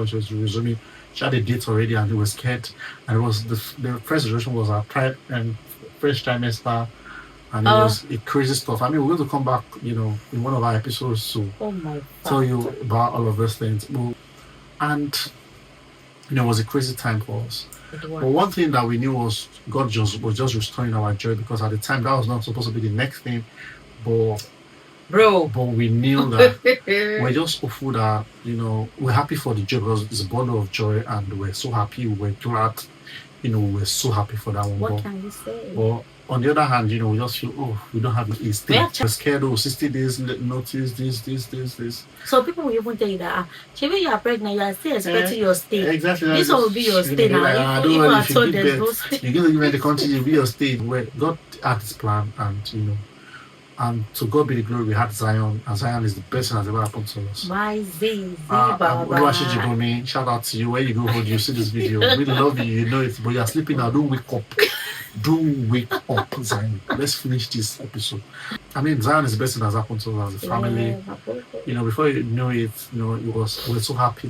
She was resuming. She had a date already, and they were scared. And it was the first situation was our first trimester, and it was a crazy stuff. I mean, we're going to come back, in one of our episodes to tell you about all of those things. And it was a crazy time for us. But one thing that we knew was God was just restoring our joy, because at the time that was not supposed to be the next thing, but we knew that we're just hopeful that we're happy for the joy, because it's a bundle of joy, and we're so happy, we're glad, we're so happy for that one. What can we say? But on the other hand, we just feel, we don't have a state. We're scared, 60 days notice, this. So people will even tell you that, maybe you are pregnant, you are still expecting your stay. Exactly. This one will be your stay now. Don't worry, if you give birth, you're going to give me the country, you'll be your stay. Where God had his plan, and to God be the glory, we had Zion, and Zion is the best thing that's ever happened to us. My Zizi, Baba. Shout out to you. Where you go, hold you see this video. We love you, you know it, but you're sleeping now. Don't wake up. Don't wake up, Zion. Let's finish this episode. I mean, Zion is the best thing that's happened to us as a family. Before you know it, we're so happy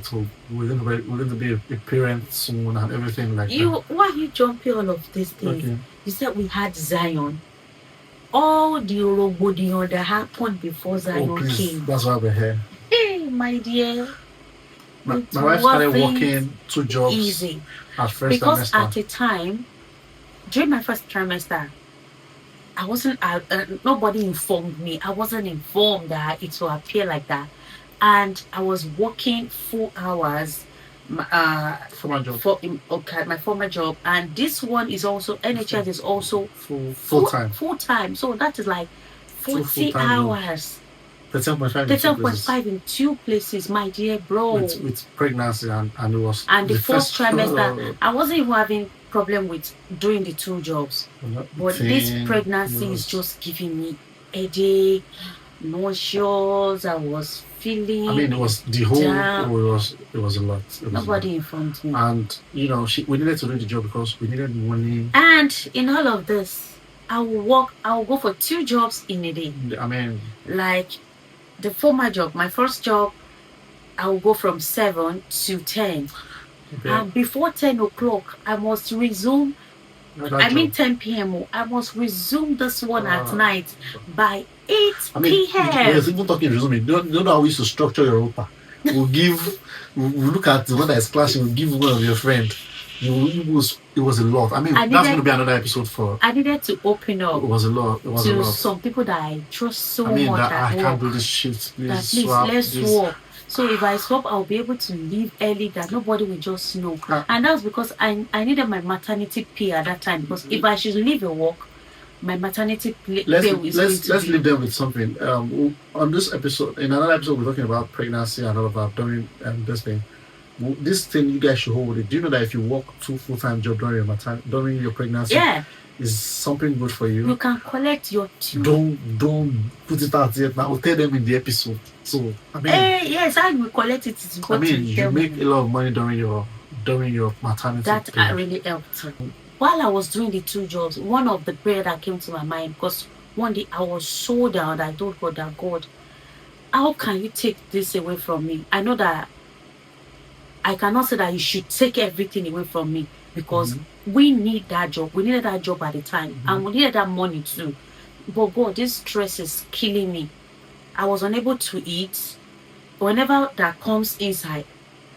we're going to be a parent soon and everything like that. Why you jumping all of these things? Okay. You said we had Zion. All the Orogbodion that happened before Zion came. That's why we're here. Hey, my dear. My wife started working 2 jobs easy. At first because trimester. At the time, during my first trimester, I wasn't. Nobody informed me. I wasn't informed that it will appear like that, and I was working 4 hours. Former job. My former job, and this one is also NHS is also full time. Full time, so that is like 40 hours. 13.5 in 2 places, my dear bro. With pregnancy and it was. And the first trimester, I wasn't even having problem with doing the 2 jobs, but this pregnancy is just giving me headache, nauseous. I was feeling. I mean, it was the whole. It was a lot. Nobody informed me. And we needed to do the job because we needed money. And in all of this, I will go for 2 jobs in a day. I mean, like the former job, my first job, I will go from 7 to 10. Okay. And before 10 o'clock, I must resume. 10 p.m. I must resume this one at night by 8 p.m. Yes, even talking resume. You don't know how we used to structure your rota. We'll look at the one that is clashing, we'll give one of your friends. It was a lot. I mean, that's going to be another episode for. I needed to open up. It was a lot. To some people that I trust so much. I can't do this shit. Please let's swap. So if I swap, I'll be able to leave early, that nobody will just know. And that was because I needed my maternity pay at that time. Because if I should leave a work, my maternity pay is let's leave them with something. On this episode, in another episode, we're talking about pregnancy and all of that during this thing. This thing you guys should hold it. Do you know that if you work 2 full-time jobs during your pregnancy, is something good for you? You can collect your 2. Don't put it out yet. Now I'll tell them in the episode. So I mean, yes, I will collect it. I mean, you make a lot of money during your maternity. That really helped. While I was doing the 2 jobs, one of the prayer that came to my mind, because one day I was so down, I told God that, God, how can you take this away from me? I know that I cannot say that you should take everything away from me, because we need that job. We needed that job at the time, and we needed that money too. But God, this stress is killing me. I was unable to eat. Whenever that comes inside,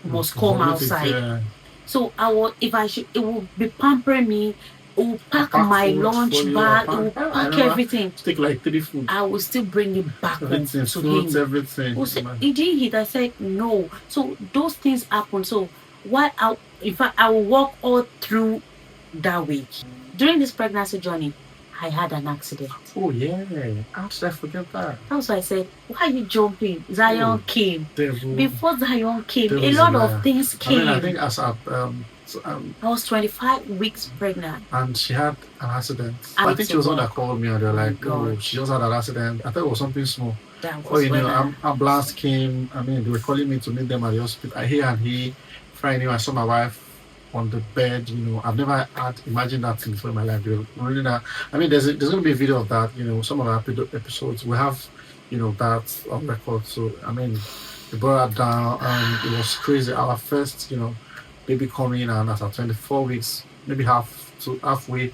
must come outside. So it will be pampering me. It will pack my lunch bag. It will pack everything. Take like 3 food. I will still bring it back home to him. Everything. He didn't eat. I said no. So those things happen. So I will walk all through that week. During this pregnancy journey, I had an accident. Oh yeah, how did I forget that? That's why I said, why are you jumping? Zion came. Devil. Before Zion came, a lot of things came. I think as I was 25 weeks pregnant. And she had an accident. I think she was the one that called me and they were like, oh, she just had an accident. I thought it was something small. Ambulance came. I mean, they were calling me to meet them at the hospital. Friday, I saw my wife on the bed. I've never imagined that thing before in my life. I mean, there's going to be a video of that. Some of our episodes we have, that on record. So I mean, They brought her down, and it was crazy. Our first, baby coming, and at 24 weeks, maybe halfway,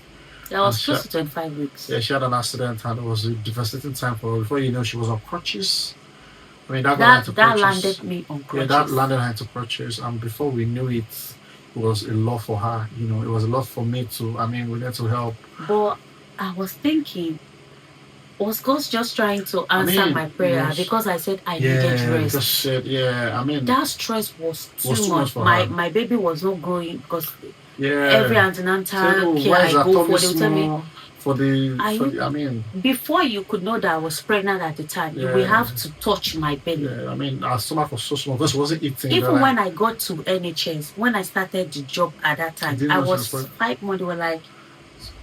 That and was close to 25 weeks. yeah, she had an accident, and it was a devastating time for her. Before you know, she was on crutches. I mean, that got her into That crutches. landed me on Yeah, crutches. that landed her into crutches, and before we knew it, it was a lot for her. It was a lot for me too. I mean, we had to help. But I was thinking, was God just trying to answer mean, my prayer yes. because I said I Yeah, needed rest? just said, yeah. I mean, That stress was too too much much. for My her. my baby was not growing because yeah. every So, antenatal why care is I her go tummy for, they will tell me, small for the? Are For you- the I mean, before you could know that I was pregnant at the time, you will Yeah. have to touch my belly. yeah. I mean, our stomach was so small because she wasn't eating. Even like, when I got to NHS, when I started the job at that time, didn't I know she was was pregnant. 5 months. They were like,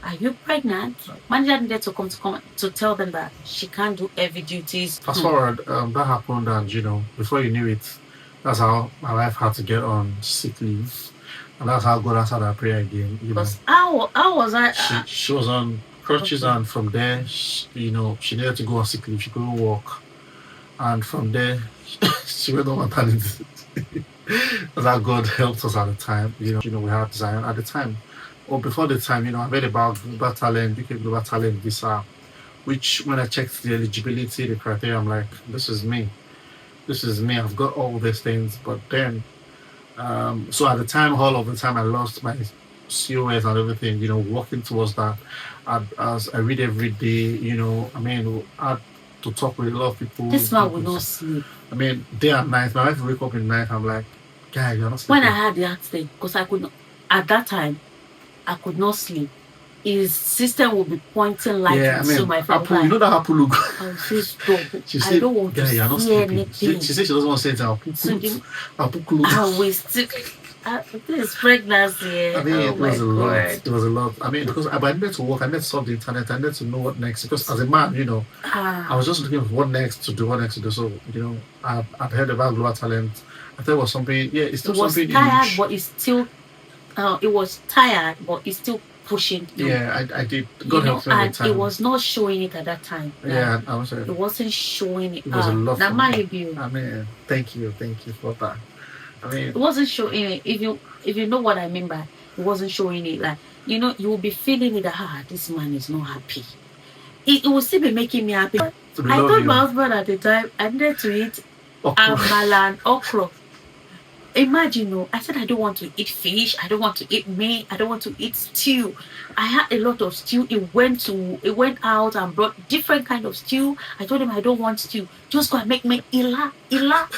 "Are you pregnant?" Manager needed to come to tell them that she can't do heavy duties. Fast forward, that happened, and before you knew it, that's how my wife had to get on sick leave, and that's how God answered our prayer again. Because how was I? She was on crutches, Okay. and from there, she needed to go on sick leave. She couldn't walk, and from there, she went on maternity. That's how God helped us at the time. We had Zion at the time. Or before the time, I read about Global Talent, UK Global Talent visa, which when I checked the eligibility, the criteria, I'm like, this is me. This is me. I've got all these things. But then, so at the time, all of the time, I lost my COS and everything, working towards that. As I read every day, I mean, I had to talk with a lot of people. This man will not sleep. I mean, day and night. My wife will wake up in the night. I'm like, guy, you're not sleeping. When I had the accident, because I could not, at that time, I could not sleep. His system would be pointing light into my face. Apple, you know that Apple look. I would say stop. She I said, don't want guy, you're not to see sleeping. anything. She said she doesn't want to say anything. I'll put clothes. I will still. This is pregnancy. I mean, Oh it was my a lot. God. It was a lot. I mean, because I needed to work, I needed to solve the internet, I needed to know what next. Because as a man, I was just looking for what next to do. So, I've heard about Global Talent. I thought it was something, yeah, it's still It was something tired, huge. but it's still. It was tired, but it's still pushing through. Yeah, I did. God helped me at and the time. it was not showing it at that time. Yeah, I was saying. It wasn't showing it. It was a lot Now, for mind me. you, I mean, thank you for that. I mean, it wasn't showing it. If you know what I mean by it wasn't showing it, like you will be feeling it that this man is not happy. It will still be making me happy. I told my husband at the time I needed to eat amala and okra. Imagine, I said I don't want to eat fish, I don't want to eat meat, I don't want to eat stew. I had a lot of stew. It went out and brought different kind of stew. I told him I don't want stew. Just go and make me ila. Ila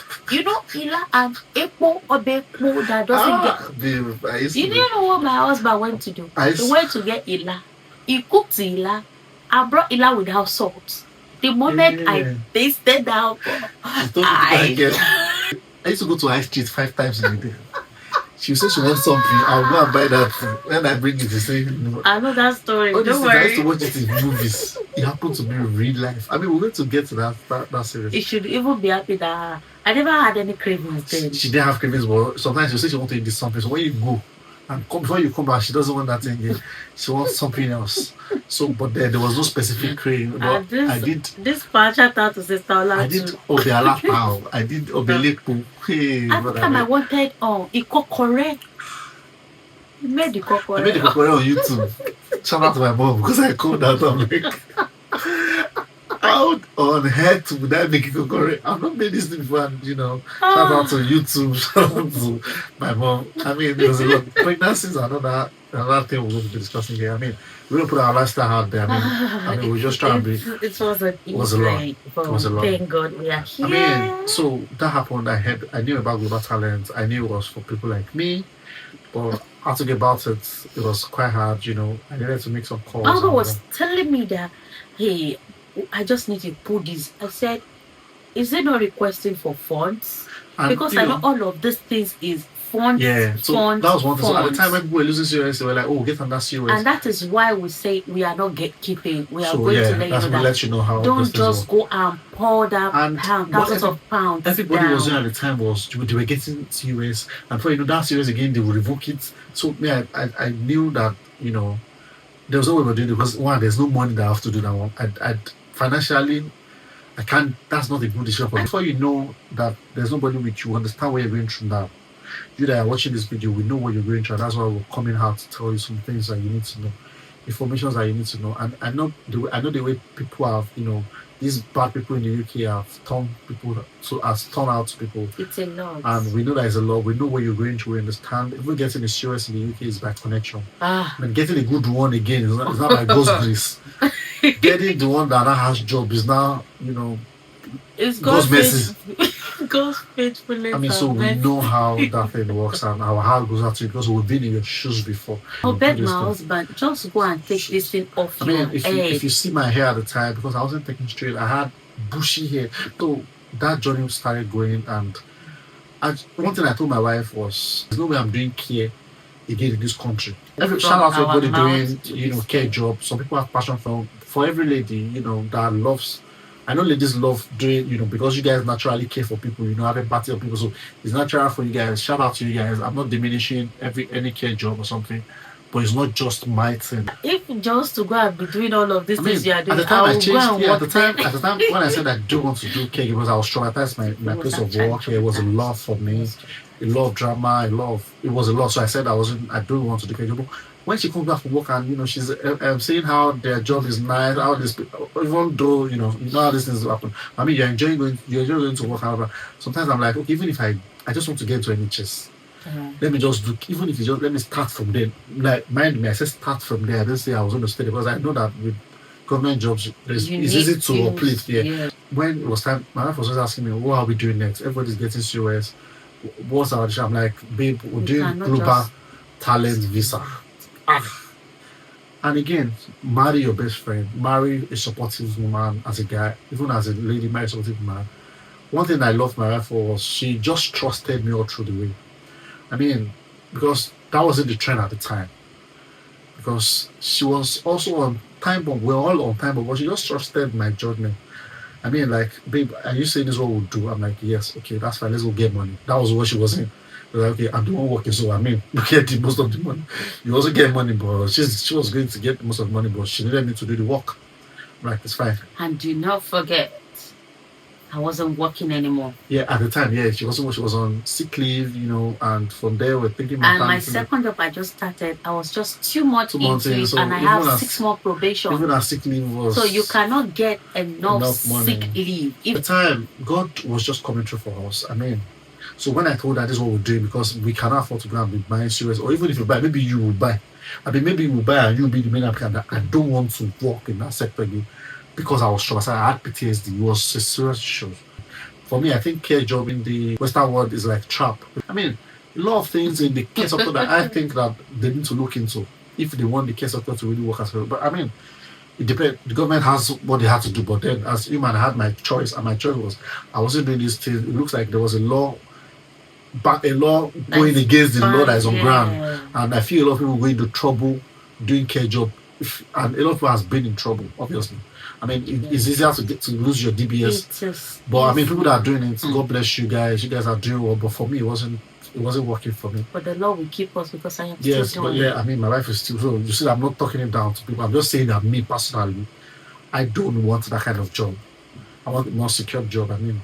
and epo obepo that doesn't get. Babe, You didn't know what my husband went to do. He went to get ila. He cooked the ila. I brought ila without salt. The moment I tasted that alcohol, I used to go to High Street 5 times in a day. She said she wants something. I'll go and buy that thing. When I bring it, they say, no. I know that story. All Don't these things, I worry. used to watch it in movies. It happened to me in real life. I mean, we're going to get to that series. You should even be happy that I never had any cravings then. She didn't have cravings, but sometimes she say she wants to eat this something. So when you go, and before you come back, she doesn't want that thing again. She wants something else. So, but there was no specific craving. But I did. This part shout out to Sister Ola. I did Obealapao. I did Obelepo. Hey, at the time I wanted Ikokore. You made the I made the Kokore on YouTube. Shout out to my mom because I called that. I'm like, how on earth would I make Kokore? I've not made this thing before. And, shout out to YouTube. Shout out to my mom. I mean, there's a lot. Pregnancy is another thing we're going to be discussing here. I mean, we don't put our lifestyle out there. I mean, we just try and be. It was a lot. It was a lot. Thank God we are here. I mean, so that happened. I knew about Global Talent. I knew it was for people like me, but how to get about it, it was quite hard. I needed to make some calls. My uncle was telling me that, hey, I just need to put this. I said, is it not requesting for funds? And, because I know all of these things is funds. Yeah, so funds, that was one thing. So at the funds. time when people were losing COS, they were like, oh, get on that COS. And that is why we say we are not gatekeeping. We are going to let you know that. Let you know how don't just go and pour that thousands of pounds. Everybody down. was doing at the time was they were getting COS, and before that COS again, they will revoke it. So I knew that there was no way we were doing it because one, there's no money that I have to do that one. I financially, I can't. That's not a good decision for me. Before you know that there's nobody with you, understand what you're going through now. You that are watching this video, we know what you're going through. And that's why we're coming out to tell you some things that you need to know, information that you need to know. And I know the way people have, these bad people in the UK have turned people turned out people. It's a lot. And we know that it's a lot. We know what you're going through. We understand. Even getting a serious in the UK is by connection. I mean, getting a good one again is not by God's grace. Getting the one that has job is now, it's God's mercy. God's faithfulness. I mean, so we know how that thing works and how it goes out to you because we've been in your shoes before. I'll beg my husband, just go and take this thing off your head. If you see my hair at the time, because I wasn't taking straight, I had bushy hair. So that journey started going, and one thing I told my wife was, there's no way I'm doing care again in this country. Shout out to everybody doing, care jobs. Some people have passion for every lady, that loves. I know ladies love doing, because you guys naturally care for people, have empathy of people. So it's natural for you guys. Shout out to you guys. I'm not diminishing any care job or something, but it's not just my thing. If just to go and be doing all of these things you are doing, at the time at the time when I said I don't want to do care, because I was traumatized. My place of work, it was a lot for me, a lot of drama, it was a lot. So I said I don't want to do care job. When she comes back from work and she's saying how their job is nice, how this, even though how these things happen. I mean, you're enjoying going to work. However, sometimes I'm like, okay, even if I just want to get into NHS, let me just do. Even if let me start from there. Like, mind me, I said start from there. I didn't say I was going to stay there because I know that with government jobs, it's easy to uplift. Yeah. When it was time, my wife was just asking me, what are we doing next? Everybody's getting serious. What's our decision? I'm like, babe, we're doing global talent visa. And again, marry your best friend, marry a supportive woman as a guy, even as a lady, marry a supportive man. One thing I loved my wife for was she just trusted me all through the way. I mean, because that wasn't the trend at the time. Because she was also on time bomb. We're all on time bomb, but she just trusted my judgment. I mean, like, babe, are you saying this is what we'll do? I'm like, yes, okay, that's fine, let's go get money. That was what she was saying. Like, okay, I'm the one working, so I mean, we get the most of the money. You also get money, but she was going to get most of the money, but she needed me to do the work. I'm like, it's fine. And do not forget, I wasn't working anymore. Yeah, at the time, she was on sick leave, and from there we're thinking. And my second job I just started, I was just 2 months into it, so and I have 6 months probation. Even our sick leave was. So you cannot get enough sick leave. At the time, God was just coming through for us. I mean. So when I told her this is what we're doing, because we cannot afford to go and be buying serious, or even if you buy, maybe you will buy. I mean, maybe you will buy and you'll be the main applicant. I don't want to work in that sector again because I was traumatized. I had PTSD. It was a serious issue. For me, I think care job in the Western world is like trap. I mean, a lot of things in the care sector that I think that they need to look into if they want the care sector to really work as well. But I mean, it depends. The government has what they had to do, but then as human, I had my choice, and my choice was I wasn't doing this thing. It looks like there was a law going against the law that is on ground, and I feel a lot of people going into trouble doing care job, and a lot of people has been in trouble. Obviously, I mean it's easier to lose your DBS, but I mean people that are doing it, God bless you guys. You guys are doing well, but for me it wasn't working for me. But the law will keep us because I am still doing it. I mean my wife is still. So you see, I'm not talking it down to people. I'm just saying that me personally, I don't want that kind of job. I want a more secure job. I mean.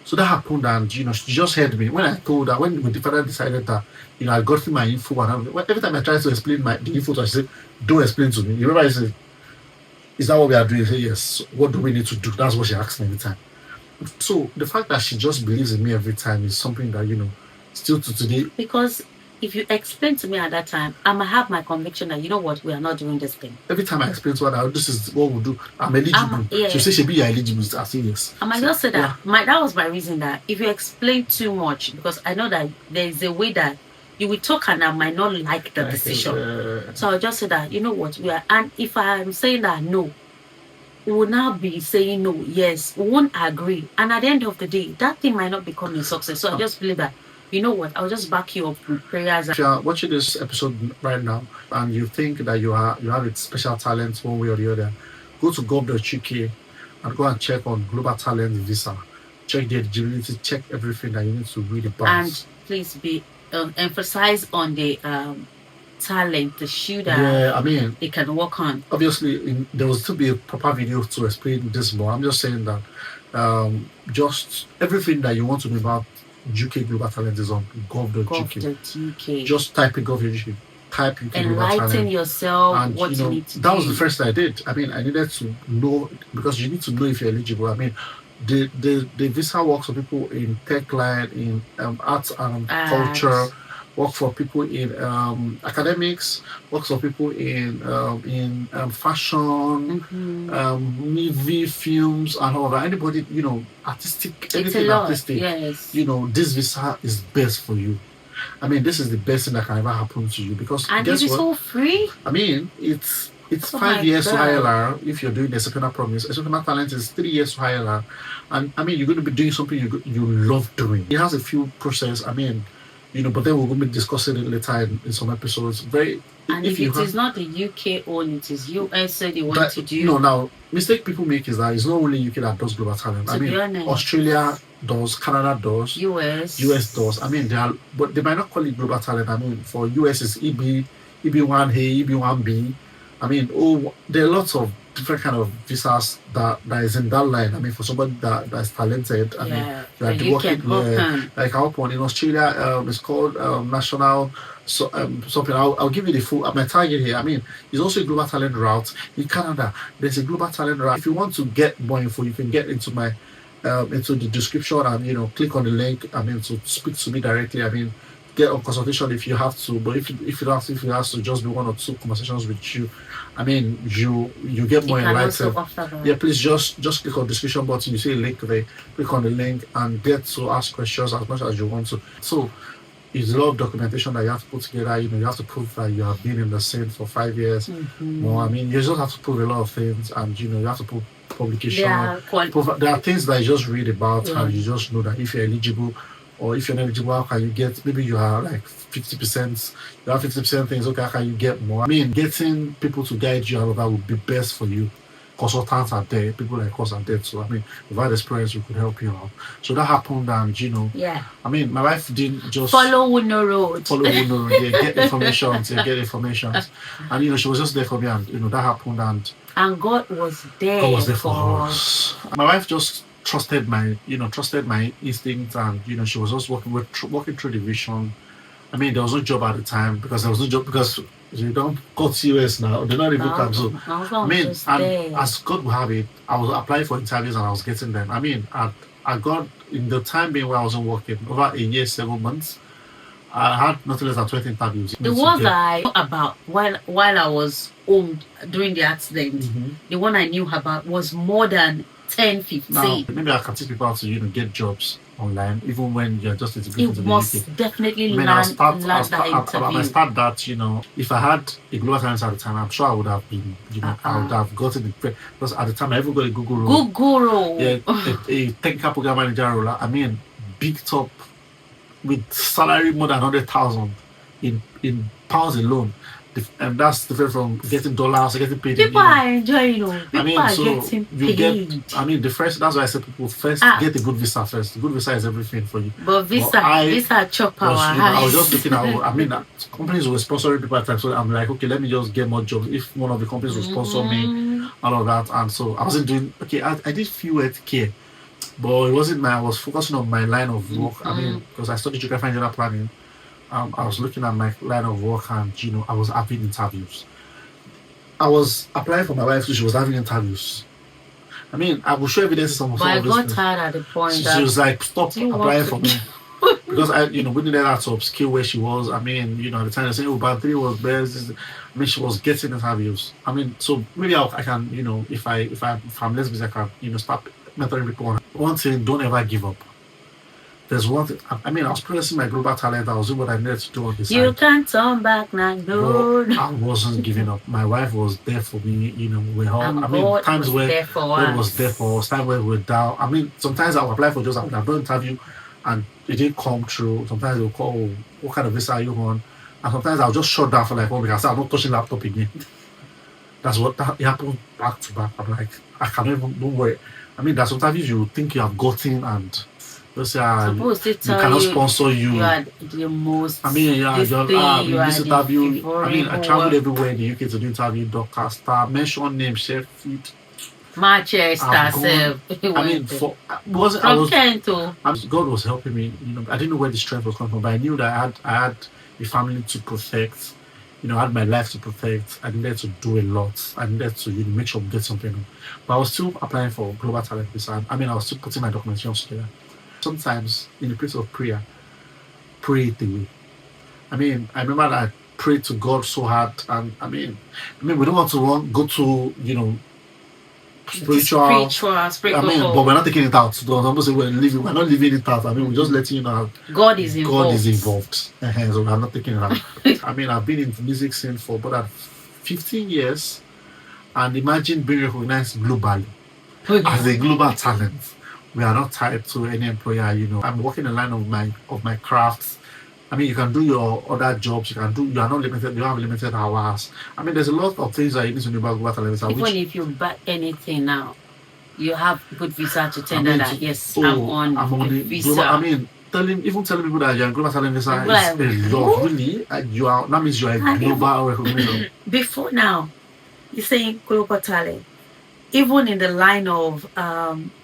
So that happened, and she just heard me when I told her, when the father decided that I got my info, and every time I tried to explain the info to her, she said, "Don't explain to me." You remember I said, "Is that what we are doing?" I said, "Yes." What do we need to do? That's what she asked me every time. So the fact that she just believes in me every time is something that still to today. Because if you explain to me at that time, I might have my conviction that we are not doing this thing. Every time I explain to her, this is what we'll do. I'm eligible. She says she'll be eligible. I say yes. I might just say that. That was my reason that if you explain too much, because I know that there is a way that you will talk and I might not like the decision. So I'll just say that, we are, and if I'm saying that no, we will now be saying no, yes, we won't agree. And at the end of the day, that thing might not become a success. So I just believe that, I'll just back you up with prayers. If you are watching this episode right now and you think that you have a special talent one way or the other, go to gov.uk and go and check on Global Talent Visa. Check the eligibility, check everything that you need to read about. And please be emphasize on the talent, the shoe that they can work on. Obviously, there will still be a proper video to explain this more. I'm just saying that Just everything that you want to know about UK Global Talent is on gov.uk. Gov.uk. Just type in gov.uk. Type UK Global Enlighten Talent. yourself And what you you know, need to that do. was the first thing I did. I mean, I needed to know, because you need to know if you're eligible. I mean, the visa works for people in tech line, in arts and culture, work for people in academics, works for people in fashion, movie, films, and all that. Anybody, you know, artistic, It's a anything lot. artistic, Yes. you know, this visa is best for you. I mean, this is the best thing that can ever happen to you, because And guess it is what? so free. I mean, it's Oh 5 my years to God. ILR if you're doing the Exceptional Promise. Exceptional Talent is 3 years to ILR. And I mean, you're going to be doing something you love doing. It has a few process. I mean, you know, but then we're going to be discussing it later in some episodes. And if it is not the UK own, it is US said they want to do. No, now, mistake people make is that it's not only UK that does Global Talent. To I mean, be honest. Australia does, Canada does, US does. I mean, but they might not call it Global Talent. I mean, for US it's EB1A, EB1B. I mean, there are lots of different kind of visas that is in that line. I mean, for somebody that is talented, I mean, you can hop like hop on. In Australia, it's called national. So something. I'll give you the full. My target here. I mean, it's also a Global Talent route. In Canada, there's a Global Talent route. If you want to get more info, you can get into my into the description and, you know, click on the link. I mean, to speak to me directly. I mean, get a consultation if you have to, but if you don't have to, if it has to just be 1 or 2 conversations with you, I mean, you get more enlightened. Yeah, please just click on the description button. You see a link there. Click on the link and get to ask questions as much as you want to. So it's a lot of documentation that you have to put together. You know, you have to prove that you have been in the scene for 5 years. Well, I mean, you just have to prove a lot of things, and you know, you have to put publication. There are things that you just read about, and you just know that if you're eligible. Or if you're not eligible, how can you get, maybe you are like 50%, you have 50% things, okay, how can you get more? I mean, getting people to guide you out of that would be best for you. Consultants are there, people like us are there, so I mean, with that experience, we could help you out. So that happened, and you know, I mean, my wife didn't just follow Uno Road, get information, and you know, she was just there for me, and you know, that happened, and God was there. God was there for us. My wife just trusted my instincts, and you know, she was just working through the vision. I mean, there was no job at the time because you don't go to US now. They're not even come. So I mean, and as God will have it, I was applying for interviews and I was getting them. I mean, I got, in the time being where I wasn't working, over a year, 7 months, I had nothing less than 20 interviews. The one I knew about while I was home during the accident, the one I knew about was more than 10, 15. Now, maybe I can teach people how to, you know, get jobs online, even when you're just integrated into the UK. It must definitely learn I that start that, you know, if I had a Global Talent at the time, I'm sure I would have been, you know, I would have gotten the, because at the time I even got a Google role. Yeah, a technical program manager role. I mean, big top with salary more than 100,000 in pounds alone. And that's different from getting dollars or getting paid. People are enjoying, you know. People are getting paid. That's why I say people first get a good visa first. The good visa is everything for you. But visa chop our eyes. I was just looking at, I mean, companies were sponsoring people at times, so I'm like, okay, let me just get more jobs. If one of the companies will sponsor me, all of that. And so I wasn't doing, I did few healthcare, but it wasn't I was focusing on my line of work. I mean, because I studied geography and general planning. I was looking at my line of work, and you know, I was having interviews. I was applying for my wife, so she was having interviews. I mean, I will show evidence some of this. But I got tired at the point she was like, "Stop applying for me," because we needed her to upskill where she was. I mean, you know, at the time they said, "Oh, band 3 was best." I mean, she was getting interviews. I mean, so maybe I can, you know, if I'm less busy, I can, you know, start mentoring people. One thing, don't ever give up. There's one thing, I mean, I was progressing my Global Talent. I was doing what I needed to do on the side. You can't turn back now, no. I wasn't giving up. My wife was there for me. You know, we're all, I mean, times where God was there for us, times where we're down. I mean, sometimes I'll apply for jobs, I've done an interview, and it didn't come true. Sometimes they'll call, "Oh, what kind of visa are you on?" And sometimes I'll just shut down for like 1 week. I say, "I'm not touching laptop again." That's what it happened back to back. I'm like, I can't even, don't worry. I mean, there's sometimes you think you have gotten, and they say, you cannot sponsor you. You are the most. I mean, this interview. I mean, I traveled everywhere in the UK to do interview. Doncaster, mention name, Sheffield. Manchester, I've gone. self. I mean, From Kent to God was helping me. I didn't know where the strength was coming from, but I knew that I had a family to protect. I had my life to protect. I needed to do a lot. I needed to make sure we get something. But I was still applying for global talent visa. I mean, I was still putting my documentation together. Sometimes in the place of prayer, pray it away. I mean, I remember that I prayed to God so hard, and I mean, we don't want to go to spiritual. I mean, but we're not taking it out. Don't say we're not leaving it out. I mean, we're just letting you know God is involved. God is involved. So we're not taking it out. I mean, I've been in the music scene for about 15 years, and imagine being recognized globally as a global talent. We are not tied to any employer. I'm working in the line of my crafts. I mean, you can do your other jobs. You are not limited. You have limited hours. I mean, there's a lot of things that you need to know about global talent. Even if you buy anything now, you have good visa to tender that. Yes, I'm on the visa. Global, I mean, telling people that you're on global talent visa is a lot. Really, that means you are a global recognition. Before now, you're saying global talent. Even in the line of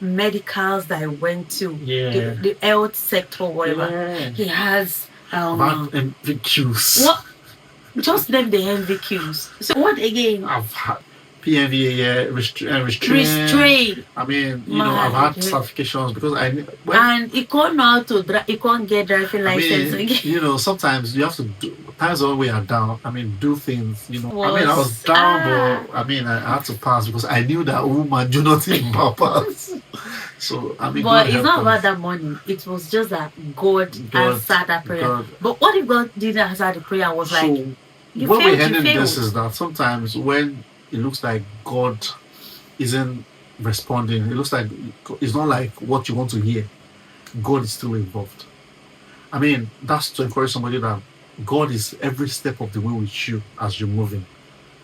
medicals that I went to, the health sector, whatever, he has. About MVQs. What? Just name the MVQs. So what again? I've had PMVA, restrain. I mean, I've had certifications because and you can't know how to drive. You can't get driving license again. Sometimes you have to do. Times when we are down, I mean, do things. I mean, I was down, but I mean, I had to pass because I knew that woman do nothing but pass. So I mean, but it's not about that money. It was just that God answered that prayer. But what if God didn't answer the prayer? Was like, you what failed, we're hearing this is that sometimes when it looks like God isn't responding, it looks like it's not like what you want to hear. God is still involved. I mean, that's to encourage somebody that God is every step of the way with you as you're moving.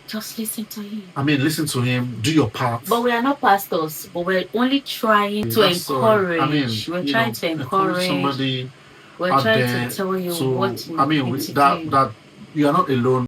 Just listen to him. I mean, listen to him, do your part. But we are not pastors, but we're only trying to encourage. I mean, we're trying to encourage somebody. We're trying to tell you what you I mean, that you are not alone.